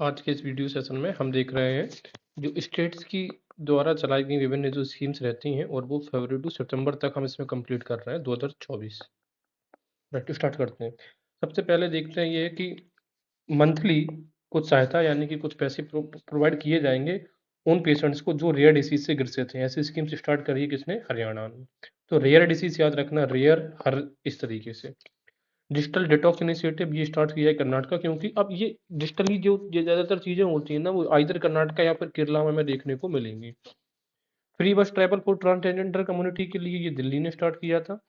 आज के इस वीडियो सेशन में हम देख रहे हैं जो स्टेट्स की द्वारा चलाई गई विभिन्न जो स्कीम्स रहती हैं और वो फरवरी टू सितंबर तक हम इसमें कंप्लीट कर रहे हैं 2024। राइट, स्टार्ट करते हैं। सबसे पहले देखते हैं ये है कि मंथली कुछ सहायता यानी कि कुछ पैसे प्रोवाइड किए जाएंगे उन पेशेंट्स को जो रेयर डिसीज से ग्रसित हैं। ऐसी स्कीम्स स्टार्ट करी है किसने? हरियाणा ने। तो रेयर डिसीज याद रखना, रेयर हर इस तरीके से। डिजिटल डिटॉक्स इनिशिएटिव ये स्टार्ट किया है कर्नाटका, क्योंकि अब ये डिजिटली जो ज़्यादातर चीज़ें होती हैं ना वो आइदर कर्नाटका या फिर केरला में हमें देखने को मिलेंगी। फ्री बस ट्रैवल फॉर ट्रांसजेंडर कम्युनिटी के लिए ये दिल्ली ने स्टार्ट किया था।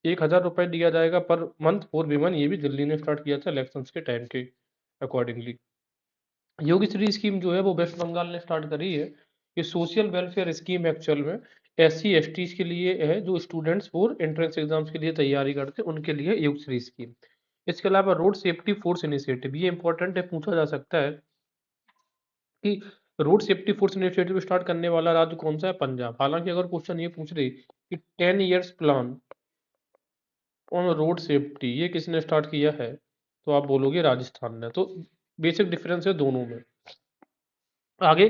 1000 रुपये दिया जाएगा पर मंथ फॉर विमन, ये भी दिल्ली ने स्टार्ट किया था इलेक्शंस के टाइम के अकॉर्डिंगली। योगीश्री स्कीम जो है वो वेस्ट बंगाल ने स्टार्ट करी है। ये सोशल वेलफेयर स्कीम एक्चुअल में SC ST के लिए है, जो स्टूडेंट्स फॉर एंट्रेंस एग्जाम्स के लिए तैयारी करते हैं उनके लिए योगश्री स्कीम। इसके अलावा रोड सेफ्टी फोर्स इनिशिएटिव ये इंपॉर्टेंट है, पूछा जा सकता है कि road safety force initiative start करने वाला राज्य कौन सा है? पंजाब। हालांकि अगर क्वेश्चन ये पूछ रही कि 10 years plan on road safety ये किसने स्टार्ट किया है, तो आप बोलोगे राजस्थान ने। तो बेसिक डिफरेंस है दोनों में। आगे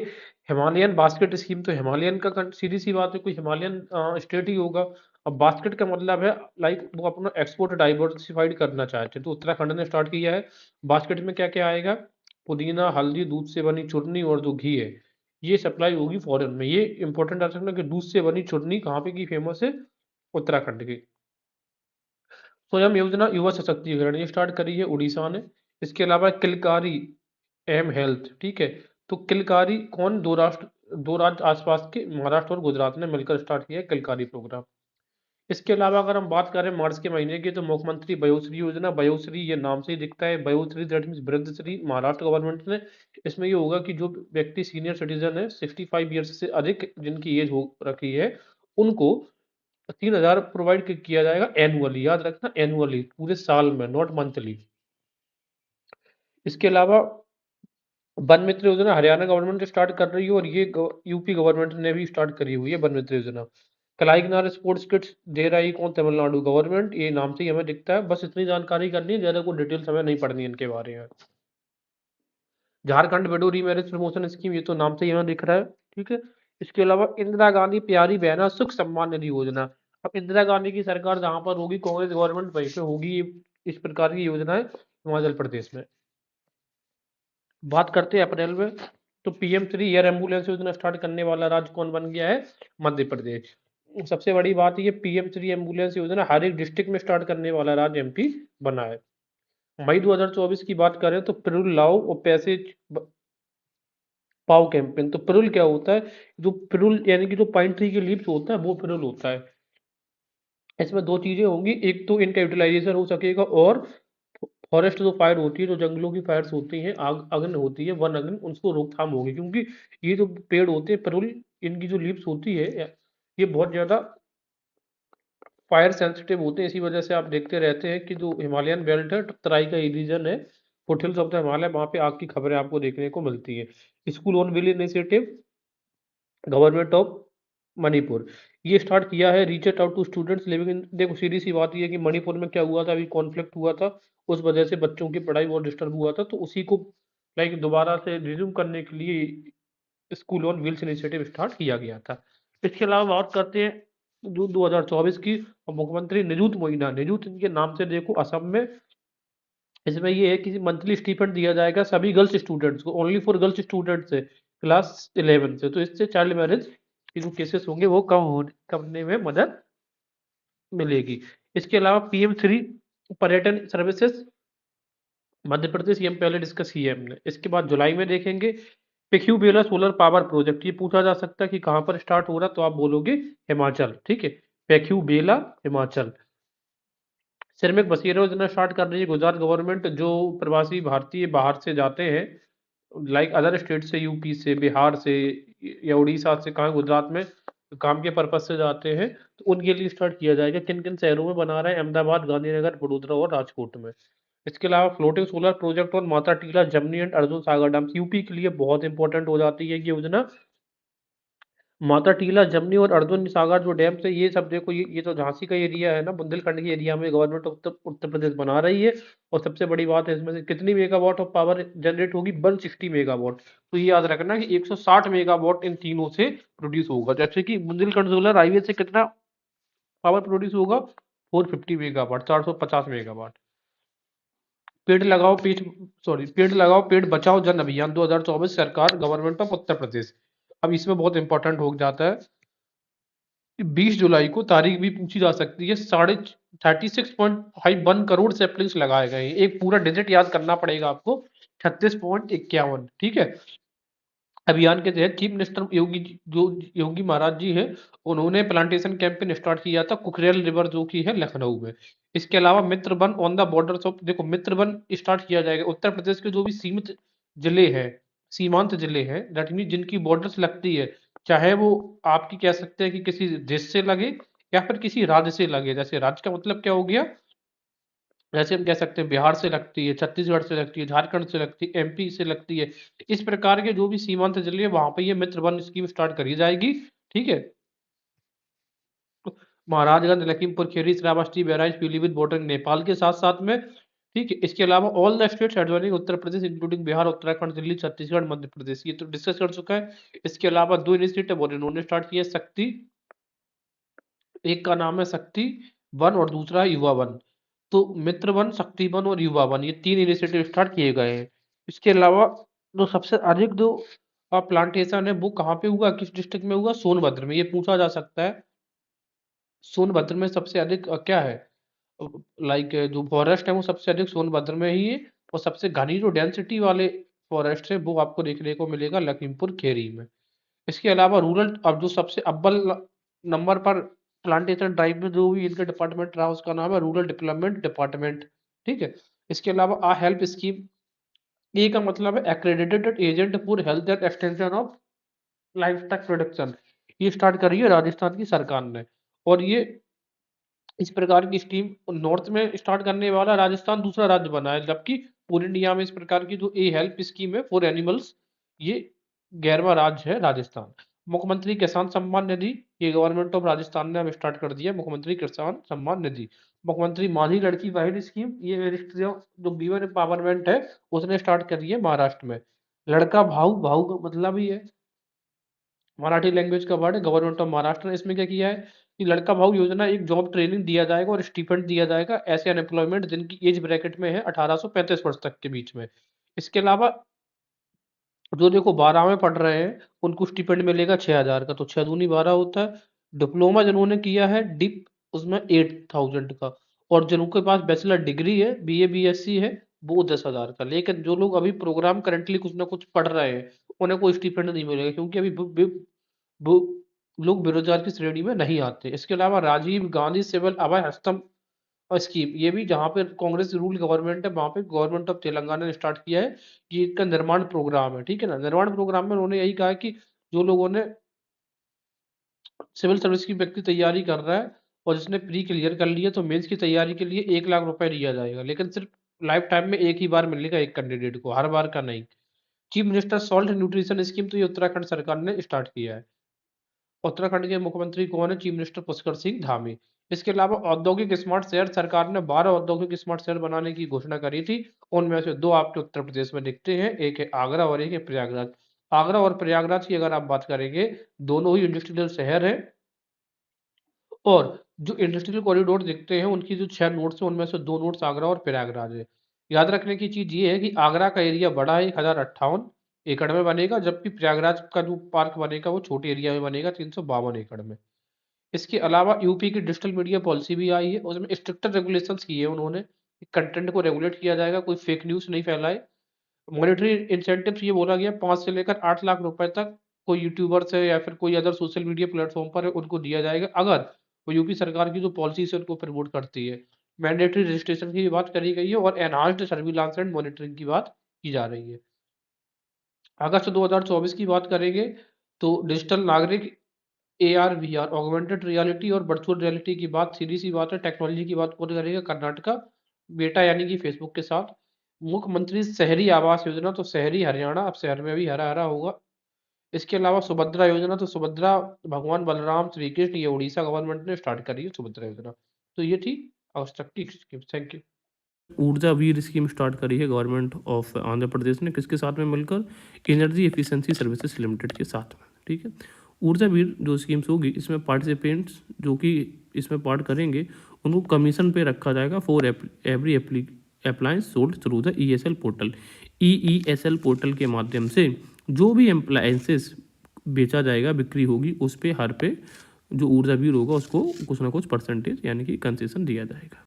हिमालयन बास्केट स्कीम, तो हिमालयन का सीधी सी बात है कोई हिमालयन स्टेट ही होगा। अब बास्केट का मतलब है लाइक वो अपना एक्सपोर्ट डाइवर्सिफाइड करना चाहते हैं, तो उत्तराखंड ने स्टार्ट किया है। बास्केट में क्या क्या आएगा? पुदीना, हल्दी, दूध से बनी चूर्नी और जो घी है ये सप्लाई होगी फॉरेन में। ये इंपॉर्टेंट आ सकता है कि दूध से बनी चूर्नी कहाँ पे की फेमस है? उत्तराखंड की। स्वयं योजना युवा सशक्तिकरण ये स्टार्ट करी है उड़ीसा ने। इसके अलावा किलकारी एम हेल्थ, ठीक है। तो किलकारी कौन? दो राज्य आसपास के महाराष्ट्र और गुजरात ने मिलकर स्टार्ट किया है किलकारी प्रोग्राम। इसके अलावा अगर हम बात करें मार्च के महीने की, तो मुख्यमंत्री वयोश्री योजना, वयोश्री ये नाम से ही दिखता है, वयोश्री दैट मीन्स वृद्धश्री, महाराष्ट्र गवर्नमेंट ने। इसमें ये होगा कि जो व्यक्ति सीनियर सिटीजन है 65 ईयर्स से अधिक जिनकी एज हो रखी है उनको 3000 प्रोवाइड किया जाएगा एनुअली। याद रखना एनुअली, पूरे साल में, नॉट मंथली। इसके अलावा वन मित्र योजना हरियाणा गवर्नमेंट स्टार्ट कर रही है और ये यूपी गवर्नमेंट ने भी स्टार्ट करी हुई है वन मित्र योजना। कलाई किनारे स्पोर्ट्स किट्स दे रही कौन? तमिलनाडु गवर्नमेंट। ये नाम से ही हमें दिखता है, बस इतनी जानकारी करनी है, ज्यादा कोई डिटेल्स हमें नहीं पढ़नी है इनके बारे में। Jharkhand window remarriage promotion scheme, ये तो नाम से ही हमें दिख रहा है, ठीक है। इसके अलावा इंदिरा गांधी प्यारी बहना सुख सम्मान निधि योजना। अब इंदिरा गांधी की सरकार जहां पर होगी कांग्रेस गवर्नमेंट वहीं पे होगी इस प्रकार की योजनाएं हिमाचल प्रदेश में। बात करते हैं अप्रैल में, तो PM3 एयर एम्बुलेंस योजना स्टार्ट करने वाला राज्य कौन बन गया है? मध्य प्रदेश। सबसे बड़ी बात ये PM3 एम्बुलेंस योजना हर एक डिस्ट्रिक्ट में स्टार्ट करने वाला राज्य MP बना है। मई 2024 की बात करें तो पिरुल लाओ और पैसे पाओ कैंपेन। तो पिरुल क्या होता है? जो पिरुल यानी कि जो पाइन ट्री के लीव्स होता है वो पिरुल होता है। इसमें दो चीजें होंगी, एक तो इनका यूटिलाइजेशन हो सकेगा और फॉरेस्ट जो फायर होती है, जो जंगलों की फायर्स होती हैं, आग अग्नि होती है, वन अग्नि, उनको रोकथाम होगी। क्योंकि ये जो पेड़ होते हैं पेरुल, इनकी जो लीव्स होती है ये बहुत ज्यादा फायर सेंसिटिव होते हैं। इसी वजह से आप देखते रहते हैं कि जो हिमालयन बेल्ट है, तराई का रीजन है, फुटहिल्स ऑफ द हिमालय, वहां पे आग की खबरें आपको देखने को मिलती है। School on wheel initiative government of Manipur ये स्टार्ट किया है। Reach out to students living in, देखो सीधी सी बात ये है कि मणिपुर में क्या हुआ था, अभी कॉन्फ्लिक्ट हुआ था, उस वजह से बच्चों की पढ़ाई बहुत डिस्टर्ब हुआ था, तो उसी को लाइक दोबारा से रिज्यूम करने के लिए school on wheels initiative start किया गया था। इसके अलावा बात करते हैं जून 2024 की, और मुख्यमंत्री निजुत मोइना, निजुत इनके नाम से देखो असम में। इसमें ये है कि मंथली स्टीपेंड दिया जाएगा सभी गर्ल्स स्टूडेंट्स को, ओनली फॉर गर्ल्स स्टूडेंट्स है क्लास 11 से। तो इससे चाइल्ड मैरिज के जो केसेस होंगे वो करने में मदद मिलेगी। इसके अलावा PM3 पर्यटन सर्विसेज मध्य प्रदेश, ये हम पहले डिस्कस किया है हमने। इसके बाद जुलाई में देखेंगे पिक्यू बेला सोलर पावर प्रोजेक्ट, ये पूछा जा सकता है कि कहाँ पर स्टार्ट हो रहा, तो आप बोलोगे हिमाचल, ठीक है। पेक्यू बेला हिमाचल। श्रमिक बसेरा योजना स्टार्ट कर रही है गुजरात गवर्नमेंट। जो प्रवासी भारतीय बाहर से जाते हैं लाइक अदर स्टेट से, यूपी से, बिहार से या उड़ीसा से, कहाँ गुजरात में काम के पर्पज से जाते हैं, तो उनके लिए स्टार्ट किया जाएगा। किन किन शहरों में बना रहे हैं? अहमदाबाद, गांधीनगर, वडोदरा और राजकोट में। इसके अलावा फ्लोटिंग सोलर प्रोजेक्ट और माता टीला, जमनी and Arjun Sagar dam, UP के लिए बहुत इंपॉर्टेंट हो जाती है ये योजना। माता टीला, जमनी और अर्जुन सागर जो डैम्स है, ये सब देखो, ये तो झांसी का एरिया है ना, बुंदेलखंड के एरिया में गवर्नमेंट ऑफ उत्तर प्रदेश बना रही है। और सबसे बड़ी बात है, इसमें से कितनी मेगावाट ऑफ पावर जनरेट होगी? 160 मेगावाट। तो ये याद रखना कि 160 मेगावाट इन तीनों से प्रोड्यूस होगा। जैसे कि बुंदेलखंड सोलर हाईवे से कितना पावर प्रोड्यूस होगा? 450 मेगावाट, 450 मेगावाट। पेड़ लगाओ पेड़ पेड़ लगाओ पेड़ बचाओ जन अभियान 2024, सरकार गवर्नमेंट ऑफ उत्तर प्रदेश। अब इसमें बहुत इंपॉर्टेंट हो जाता है, 20 जुलाई को तारीख भी पूछी जा सकती है। 36.51 करोड़ सेपलिंग्स लगाए गए हैं। एक पूरा डिजिट याद करना पड़ेगा आपको, 36.51। ठीक है। अभियान के तहत चीफ मिनिस्टर योगी महाराज जी हैं, उन्होंने प्लांटेशन कैंपेन स्टार्ट किया था कुकरेल रिवर जो की है लखनऊ में। इसके अलावा मित्र वन ऑन द बॉर्डर्स ऑफ, देखो मित्र वन स्टार्ट किया जाएगा उत्तर प्रदेश के जो भी सीमित जिले हैं, सीमांत जिले हैं, दैट मीन जिनकी बॉर्डर्स लगती है, चाहे वो आपकी कह सकते हैं कि किसी देश से लगे या फिर किसी राज्य से लगे। जैसे राज्य का मतलब क्या हो गया? जैसे हम कह सकते हैं बिहार से लगती है, छत्तीसगढ़ से लगती है, झारखंड से लगती है, एमपी से लगती है। इस प्रकार के जो भी सीमांत जिले हैं, वहां पे ये मित्र वन स्कीम स्टार्ट करी जाएगी। ठीक है। महाराजगंज, लखीमपुर खीरी, श्रावस्ती, बहराइच, पीलीभीत बॉर्डर नेपाल के साथ साथ में। ठीक है। इसके अलावा all the states adjoining Uttar Pradesh including Bihar, Uttarakhand, Delhi, Chhattisgarh, Madhya Pradesh, ये तो डिस्कस कर चुका है। इसके अलावा दो इनिशिएटिव और इन्होंने स्टार्ट किया, शक्ति, एक का नाम है शक्ति वन और दूसरा है युवा वन। तो मित्र वन, शक्ति वन और युवा वन, ये तीन इनिशिएटिव स्टार्ट किए गए हैं। इसके अलावा जो सबसे अधिक जो प्लांटेशन है वो कहाँ पे हुआ, किस डिस्ट्रिक्ट में हुआ? सोनभद्र में। ये पूछा जा सकता है, सोनभद्र में सबसे अधिक क्या है, लाइक जो फॉरेस्ट है वो सबसे अधिक सोनभद्र में ही है। और सबसे घनी जो डेंसिटी वाले फॉरेस्ट है वो आपको देखने को मिलेगा लखीमपुर खेरी में। इसके अलावा रूरल, अब जो सबसे अव्वल नंबर पर प्लांटेशन ड्राइव में जो भी इनका डिपार्टमेंट रहा उसका नाम है रूरल डेवलपमेंट डिपार्टमेंट। ठीक है। इसके अलावा आ हेल्प स्कीम, ए का मतलब है accredited agent for health and extension of life production. ये स्टार्ट करी है राजस्थान की सरकार ने। और ये इस प्रकार की स्कीम नॉर्थ में स्टार्ट करने वाला राजस्थान दूसरा राज्य बना है, जबकि पूरे इंडिया में इस प्रकार की जो ए हेल्प स्कीम है फॉर एनिमल्स, ये 11वां राज्य है राजस्थान। मुख्यमंत्री किसान सम्मान निधि, ये गवर्नमेंट ऑफ राजस्थान ने अब स्टार्ट कर दिया, मुख्यमंत्री किसान सम्मान निधि। मुख्यमंत्री माझी लड़की बहन स्कीम, ये मिनिस्ट्री ऑफ जो वीमेन एम्पावरमेंट है उसने स्टार्ट कर दिया महाराष्ट्र में। लड़का भाऊ, भाऊ का मतलब ही है मराठी लैंग्वेज का वर्ड है, गवर्नमेंट ऑफ महाराष्ट्र ने इसमें क्या किया है कि लड़का भाऊ योजना, एक जॉब ट्रेनिंग दिया जाएगा और स्टीपेंड दिया जाएगा ऐसे अनएम्प्लॉयमेंट जिनकी एज ब्रैकेट में है 18 से 35 वर्ष तक के बीच में। इसके अलावा जो देखो 12 में पढ़ रहे हैं उनको स्टीपेंड मिलेगा 6,000 का, तो 6 दूनी 12 होता है। डिप्लोमा जिन्होंने किया है डिप, उसमें 8,000 का। और जिनके पास बैचलर डिग्री है, बीए बीएससी है, वो 10,000 का। लेकिन जो लोग अभी प्रोग्राम करंटली कुछ ना कुछ पढ़ रहे हैं उन्हें कोई स्टीपेंड नहीं मिलेगा, क्योंकि अभी वो लोग बेरोजगार की श्रेणी में नहीं आते। इसके अलावा राजीव गांधी सिविल अभय हस्तम स्कीम, ये भी जहाँ पे कांग्रेस रूल गवर्नमेंट है वहां पे गवर्नमेंट ऑफ तेलंगाना ने स्टार्ट किया है कि इसका निर्माण प्रोग्राम है। ठीक है ना। निर्माण प्रोग्राम में उन्होंने यही कहा कि जो लोगों ने सिविल सर्विस की व्यक्ति तैयारी कर रहा है और जिसने प्री क्लियर कर लिया, तो मेंस की तैयारी के लिए 1 लाख रुपए दिया जाएगा, लेकिन सिर्फ लाइफ टाइम में एक ही बार मिलेगा एक कैंडिडेट को, हर बार का नहीं। Chief minister salt nutrition scheme, तो ये उत्तराखंड सरकार ने स्टार्ट किया है। उत्तराखंड के मुख्यमंत्री कौन है? Chief minister Pushkar Singh Dhami. इसके अलावा औद्योगिक स्मार्ट शहर, सरकार ने 12 औद्योगिक स्मार्ट शहर बनाने की घोषणा करी थी। उनमें से 2 आपके उत्तर प्रदेश में दिखते हैं, एक है आगरा और एक है प्रयागराज। आगरा और प्रयागराज की अगर आप बात करेंगे, दोनों ही इंडस्ट्रियल शहर है। और जो इंडस्ट्रियल कॉरिडोर दिखते हैं उनकी जो 6 नोड्स हैं उनमें से 2 नोड्स आगरा और प्रयागराज है। याद रखने की चीज ये है कि आगरा का एरिया बड़ा है, 1,058 एकड़ में बनेगा, जबकि प्रयागराज का जो पार्क बनेगा वो छोटे एरिया में बनेगा, 352 एकड़ में। इसके अलावा यूपी की डिजिटल मीडिया पॉलिसी भी आई है, उसमें स्ट्रिक्टर रेगुलेशंस किए हैं उन्होंने। कंटेंट को रेगुलेट किया जाएगा, कोई फेक न्यूज़ नहीं फैलाए। मॉनेटरी इंसेंटिव्स ये बोला गया 5 से लेकर 8 लाख रुपए तक कोई यूट्यूबर्स है या फिर कोई अदर सोशल मीडिया प्लेटफॉर्म पर है उनको दिया जाएगा, अगर वो यूपी सरकार की जो पॉलिसी है उनको प्रमोट करती है। मैंडेटरी रजिस्ट्रेशन की भी बात करी गई है और एनहांस्ड सर्विलांस एंड मॉनिटरिंग की बात की जा रही है। अगस्त 2024 की बात करेंगे तो डिजिटल नागरिक, AR VR ऑगमेंटेड रियलिटी और वर्चुअल रियलिटी की बात, सीधी सी बात है टेक्नोलॉजी की बात कौन करेगा? कर्नाटका, बेटा यानी कि फेसबुक के साथ। मुख्यमंत्री शहरी आवास योजना, तो शहरी हरियाणा, अब शहर में भी हरा हरा होगा। इसके अलावा सुभद्रा योजना, तो सुभद्रा भगवान बलराम, श्री कृष्ण, ये उड़ीसा गवर्नमेंट ने स्टार्ट करी है सुभद्रा योजना। तो ये थी ऑब्स्ट्रक्टिव स्कीम। Thank you. ऊर्जा वीर स्कीम स्टार्ट करी है गवर्नमेंट ऑफ आंध्र प्रदेश ने, किसके साथ में मिलकर? एनर्जी एफिशिएंसी सर्विसेज लिमिटेड के साथ में। ठीक है, ऊर्जा वीर जो स्कीम्स होगी इसमें पार्टिसिपेंट्स जो कि इसमें पार्ट करेंगे उनको कमीशन पे रखा जाएगा for every appliance sold through the ESL portal. EESL portal के माध्यम से जो भी अप्लायंसेस बेचा जाएगा, बिक्री होगी, उस पे हर पे जो ऊर्जा वीर होगा उसको कुछ ना कुछ परसेंटेज यानी कि कंसेशन दिया जाएगा।